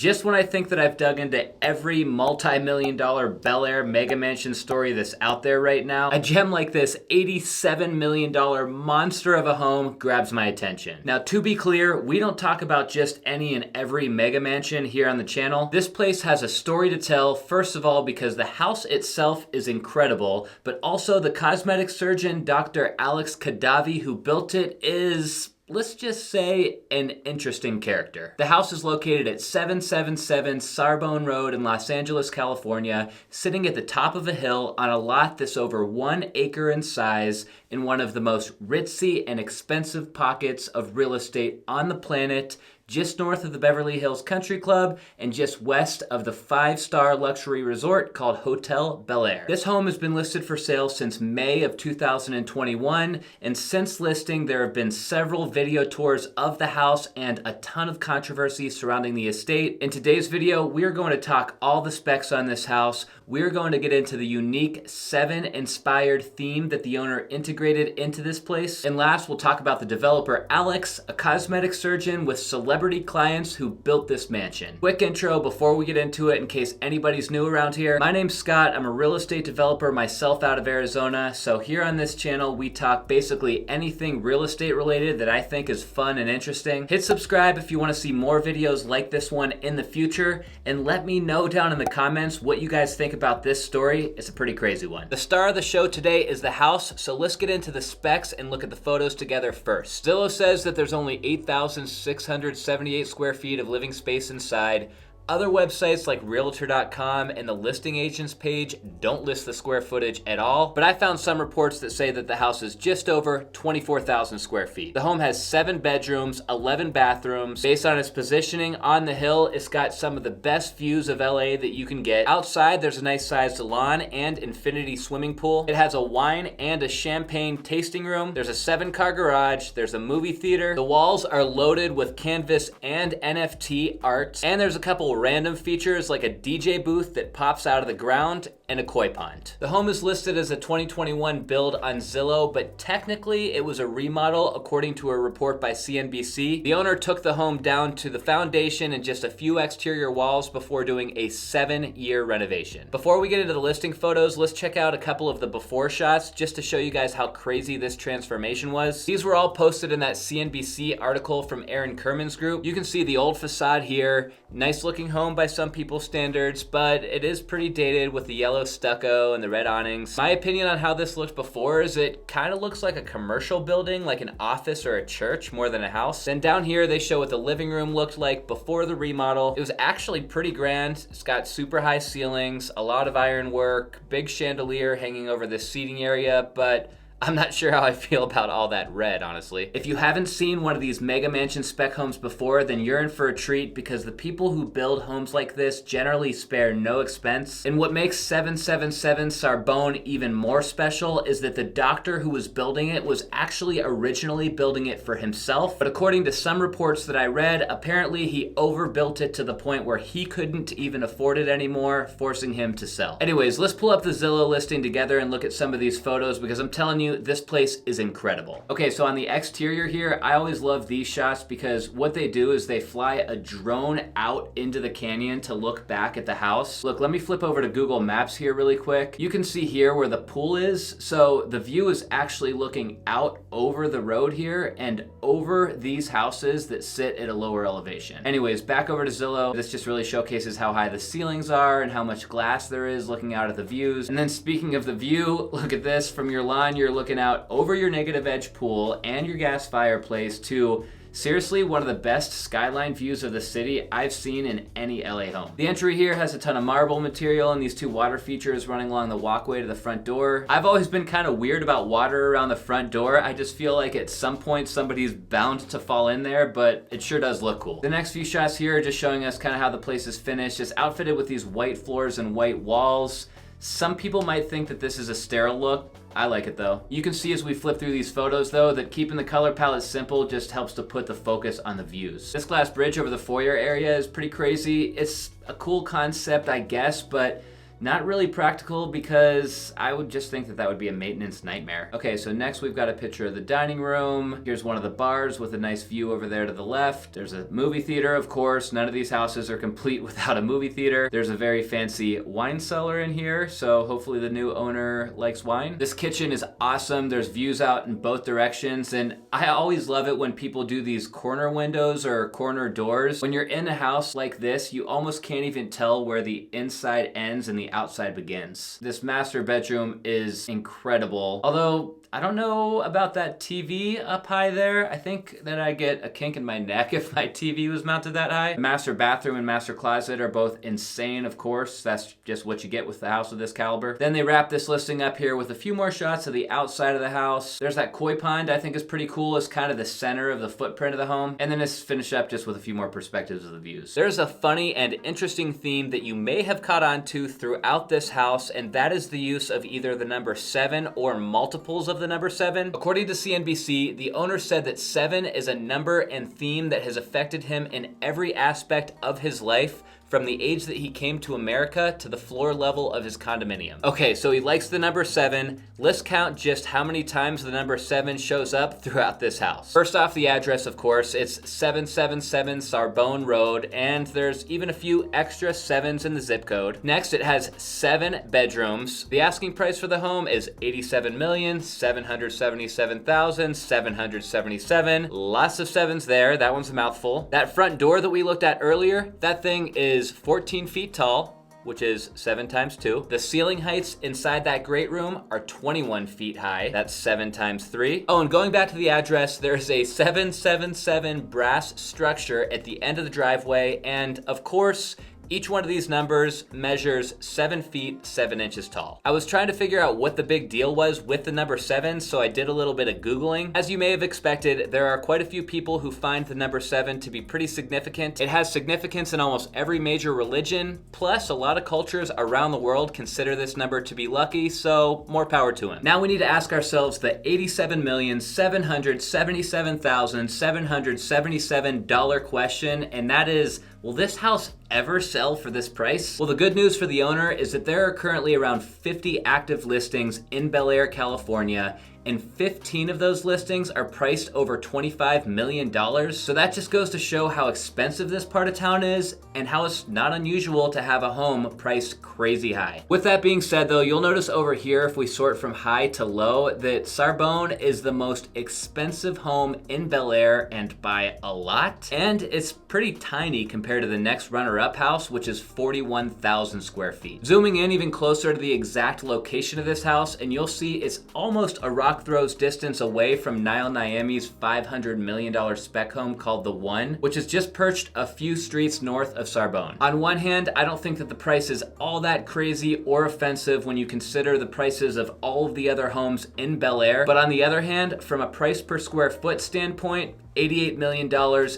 Just when I think that I've dug into every multi-million dollar Bel Air mega mansion story that's out there right now, a gem like this $87 million monster of a home grabs my attention. Now, to be clear, we don't talk about just any and every mega mansion here on the channel. This place has a story to tell, first of all, because the house itself is incredible, but also the cosmetic surgeon, Dr. Alex Khadavi, who built it is, let's just say, an interesting character. The house is located at 777 Sarbonne Road in Los Angeles, California, sitting at the top of a hill on a lot that's over 1 acre in size in one of the most ritzy and expensive pockets of real estate on the planet, just north of the Beverly Hills Country Club and just west of the 5-star luxury resort called Hotel Bel Air. This home has been listed for sale since May of 2021, and since listing there have been several video tours of the house and a ton of controversy surrounding the estate. In today's video, we're going to talk all the specs on this house. We're going to get into the unique 7-inspired theme that the owner integrated into this place. And last, we'll talk about the developer Alex, a cosmetic surgeon with celebrity clients who built this mansion. Quick intro before we get into it in case anybody's new around here. My name's Scott. I'm a real estate developer myself out of Arizona. So here on this channel, we talk basically anything real estate related that I think is fun and interesting. Hit subscribe if you want to see more videos like this one in the future, and let me know down in the comments what you guys think about this story. It's a pretty crazy one. The star of the show today is the house, so let's get into the specs and look at the photos together first. Zillow says that there's only 8,678 square feet of living space inside. Other websites like Realtor.com and the listing agents page don't list the square footage at all, but I found some reports that say that the house is just over 24,000 square feet. The home has 7 bedrooms, 11 bathrooms. Based on its positioning on the hill, it's got some of the best views of LA that you can get. Outside, there's a nice sized lawn and infinity swimming pool. It has a wine and a champagne tasting room. There's a 7-car garage. There's a movie theater. The walls are loaded with canvas and NFT art, and there's a couple random features like a DJ booth that pops out of the ground and a koi pond. The home is listed as a 2021 build on Zillow, but technically it was a remodel according to a report by CNBC. The owner took the home down to the foundation and just a few exterior walls before doing a 7-year renovation. Before we get into the listing photos, let's check out a couple of the before shots just to show you guys how crazy this transformation was. These were all posted in that CNBC article from Aaron Kerman's group. You can see the old facade here. Nice looking home by some people's standards, but it is pretty dated with the yellow stucco and the red awnings. My opinion on how this looked before is it kind of looks like a commercial building, like an office or a church more than a house. Then down here they show what the living room looked like before the remodel. It was actually pretty grand. It's got super high ceilings, a lot of iron work, big chandelier hanging over this seating area, but I'm not sure how I feel about all that red, honestly. If you haven't seen one of these mega mansion spec homes before, then you're in for a treat because the people who build homes like this generally spare no expense. And what makes 777 Sarbonne even more special is that the doctor who was building it was actually originally building it for himself. But according to some reports that I read, apparently he overbuilt it to the point where he couldn't even afford it anymore, forcing him to sell. Anyways, let's pull up the Zillow listing together and look at some of these photos because I'm telling you, this place is incredible. Okay, so on the exterior here, I always love these shots because what they do is they fly a drone out into the canyon to look back at the house. Look, let me flip over to Google Maps here really quick. You can see here where the pool is. So the view is actually looking out over the road here and over these houses that sit at a lower elevation. Anyways, back over to Zillow. This just really showcases how high the ceilings are and how much glass there is looking out at the views. And then speaking of the view, look at this. From your lawn, you're looking out over your negative edge pool and your gas fireplace to seriously one of the best skyline views of the city I've seen in any LA home. The entry here has a ton of marble material and these 2 water features running along the walkway to the front door. I've always been kind of weird about water around the front door. I just feel like at some point somebody's bound to fall in there, but it sure does look cool. The next few shots here are just showing us kind of how the place is finished. It's outfitted with these white floors and white walls. Some people might think that this is a sterile look. I like it though. You can see as we flip through these photos though that keeping the color palette simple just helps to put the focus on the views. This glass bridge over the foyer area is pretty crazy. It's a cool concept, I guess, but Not really practical because I would just think that that would be a maintenance nightmare. Okay, so next we've got a picture of the dining room. Here's one of the bars with a nice view over there to the left. There's a movie theater, of course. None of these houses are complete without a movie theater. There's a very fancy wine cellar in here, so hopefully the new owner likes wine. This kitchen is awesome. There's views out in both directions, and I always love it when people do these corner windows or corner doors. When you're in a house like this, you almost can't even tell where the inside ends and the outside begins. This master bedroom is incredible. Although, I don't know about that TV up high there. I think that I'd get a kink in my neck if my TV was mounted that high. The master bathroom and master closet are both insane, of course. That's just what you get with the house of this caliber. Then they wrap this listing up here with a few more shots of the outside of the house. There's that koi pond I think is pretty cool. It's kind of the center of the footprint of the home. And then it's finished up just with a few more perspectives of the views. There's a funny and interesting theme that you may have caught on to throughout this house, and that is the use of either the number 7 or multiples of the number 7. According to CNBC, the owner said that 7 is a number and theme that has affected him in every aspect of his life, from the age that he came to America to the floor level of his condominium. Okay, so he likes the number 7. Let's count just how many times the number 7 shows up throughout this house. First off, the address, of course, it's 777 Sarbonne Rd, and there's even a few extra 7s in the zip code. Next, it has 7 bedrooms. The asking price for the home is $87,777,777. Lots of 7s there. That one's a mouthful. That front door that we looked at earlier, that thing is 14 feet tall, which is 7 times 2. The ceiling heights inside that great room are 21 feet high. That's 7 times 3. Oh, and going back to the address, there's a 777 brass structure at the end of the driveway, and of course, each one of these numbers measures 7 feet, 7 inches tall. I was trying to figure out what the big deal was with the number 7, so I did a little bit of Googling. As you may have expected, there are quite a few people who find the number 7 to be pretty significant. It has significance in almost every major religion, plus a lot of cultures around the world consider this number to be lucky, so more power to him. Now we need to ask ourselves the $87,777,777 question, and that is, will this house ever sell for this price? Well, the good news for the owner is that there are currently around 50 active listings in Bel Air, California, and 15 of those listings are priced over $25 million. So that just goes to show how expensive this part of town is and how it's not unusual to have a home priced crazy high. With that being said though, you'll notice over here, if we sort from high to low, that Sarbonne is the most expensive home in Bel Air, and by a lot. And it's pretty tiny compared to the next runner-up house, which is 41,000 square feet. Zooming in even closer to the exact location of this house, and you'll see it's almost a rock throws distance away from Niall Niami's $500 million spec home called The One, which is just perched a few streets north of Sarbonne. On one hand, I don't think that the price is all that crazy or offensive when you consider the prices of all of the other homes in Bel Air, but on the other hand, from a price per square foot standpoint, $88 million,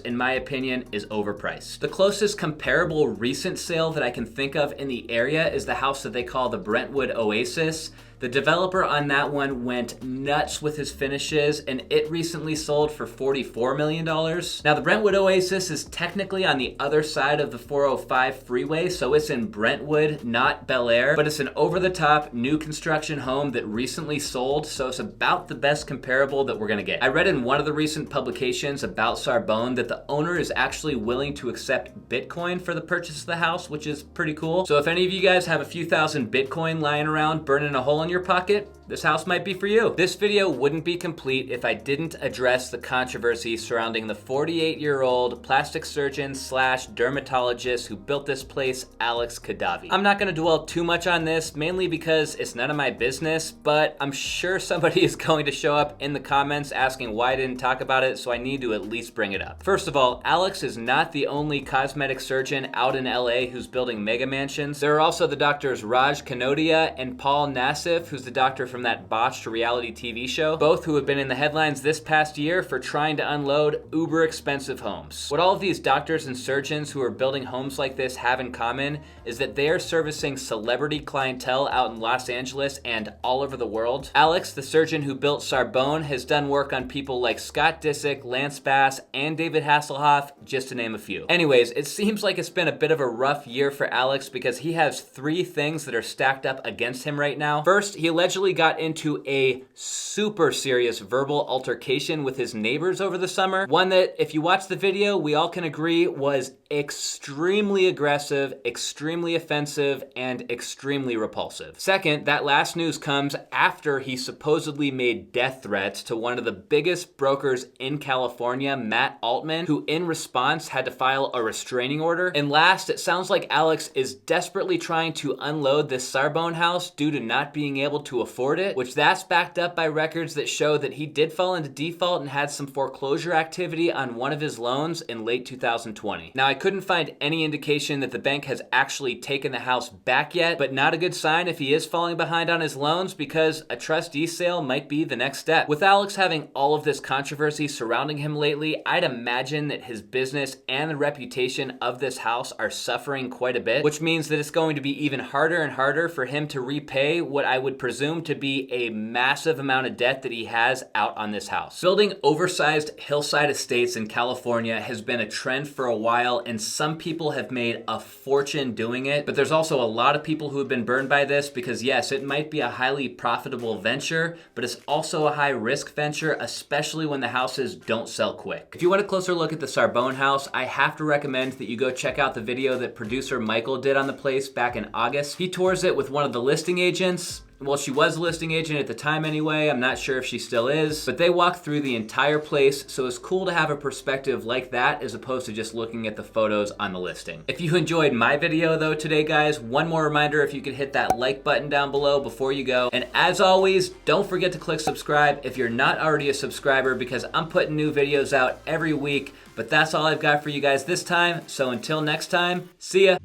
in my opinion, is overpriced. The closest comparable recent sale that I can think of in the area is the house that they call the Brentwood Oasis. The developer on that one went nuts with his finishes, and it recently sold for $44 million. Now, the Brentwood Oasis is technically on the other side of the 405 freeway, so it's in Brentwood, not Bel Air, but it's an over-the-top new construction home that recently sold, so it's about the best comparable that we're gonna get. I read in one of the recent publications about Sarbonne that the owner is actually willing to accept Bitcoin for the purchase of the house, which is pretty cool. So if any of you guys have a few thousand Bitcoin lying around burning a hole in your pocket, this house might be for you. This video wouldn't be complete if I didn't address the controversy surrounding the 48-year-old plastic surgeon slash dermatologist who built this place, Alex Khadavi. I'm not gonna dwell too much on this, mainly because it's none of my business, but I'm sure somebody is going to show up in the comments asking why I didn't talk about it, so I need to at least bring it up. First of all, Alex is not the only cosmetic surgeon out in LA who's building mega mansions. There are also the doctors Raj Kanodia and Paul Nassif Radcliffe, who's the doctor from that botched reality TV show, both who have been in the headlines this past year for trying to unload uber expensive homes. What all of these doctors and surgeons who are building homes like this have in common is that they are servicing celebrity clientele out in Los Angeles and all over the world. Alex, the surgeon who built Sarbonne, has done work on people like Scott Disick, Lance Bass, and David Hasselhoff, just to name a few. Anyways, it seems like it's been a bit of a rough year for Alex because he has 3 things that are stacked up against him right now. First, he allegedly got into a super serious verbal altercation with his neighbors over the summer. One that, if you watch the video, we all can agree was extremely aggressive, extremely offensive, and extremely repulsive. Second, that last news comes after he supposedly made death threats to one of the biggest brokers in California, Matt Altman, who in response had to file a restraining order. And last, it sounds like Alex is desperately trying to unload this Sarbonne house due to not being able to afford it, which that's backed up by records that show that he did fall into default and had some foreclosure activity on one of his loans in late 2020. Now, I couldn't find any indication that the bank has actually taken the house back yet, but not a good sign if he is falling behind on his loans because a trustee sale might be the next step. With Alex having all of this controversy surrounding him lately, I'd imagine that his business and the reputation of this house are suffering quite a bit, which means that it's going to be even harder and harder for him to repay what I would presume to be a massive amount of debt that he has out on this house. Building oversized hillside estates in California has been a trend for a while, and some people have made a fortune doing it, but there's also a lot of people who have been burned by this because yes, it might be a highly profitable venture, but it's also a high risk venture, especially when the houses don't sell quick. If you want a closer look at the Sarbonne house, I have to recommend that you go check out the video that producer Michael did on the place back in August. He tours it with one of the listing agents. Well, she was a listing agent at the time anyway. I'm not sure if she still is, but they walk through the entire place, so it's cool to have a perspective like that as opposed to just looking at the photos on the listing. If you enjoyed my video though today, guys, one more reminder, if you could hit that like button down below before you go. And as always, don't forget to click subscribe if you're not already a subscriber because I'm putting new videos out every week. But that's all I've got for you guys this time, so until next time, see ya!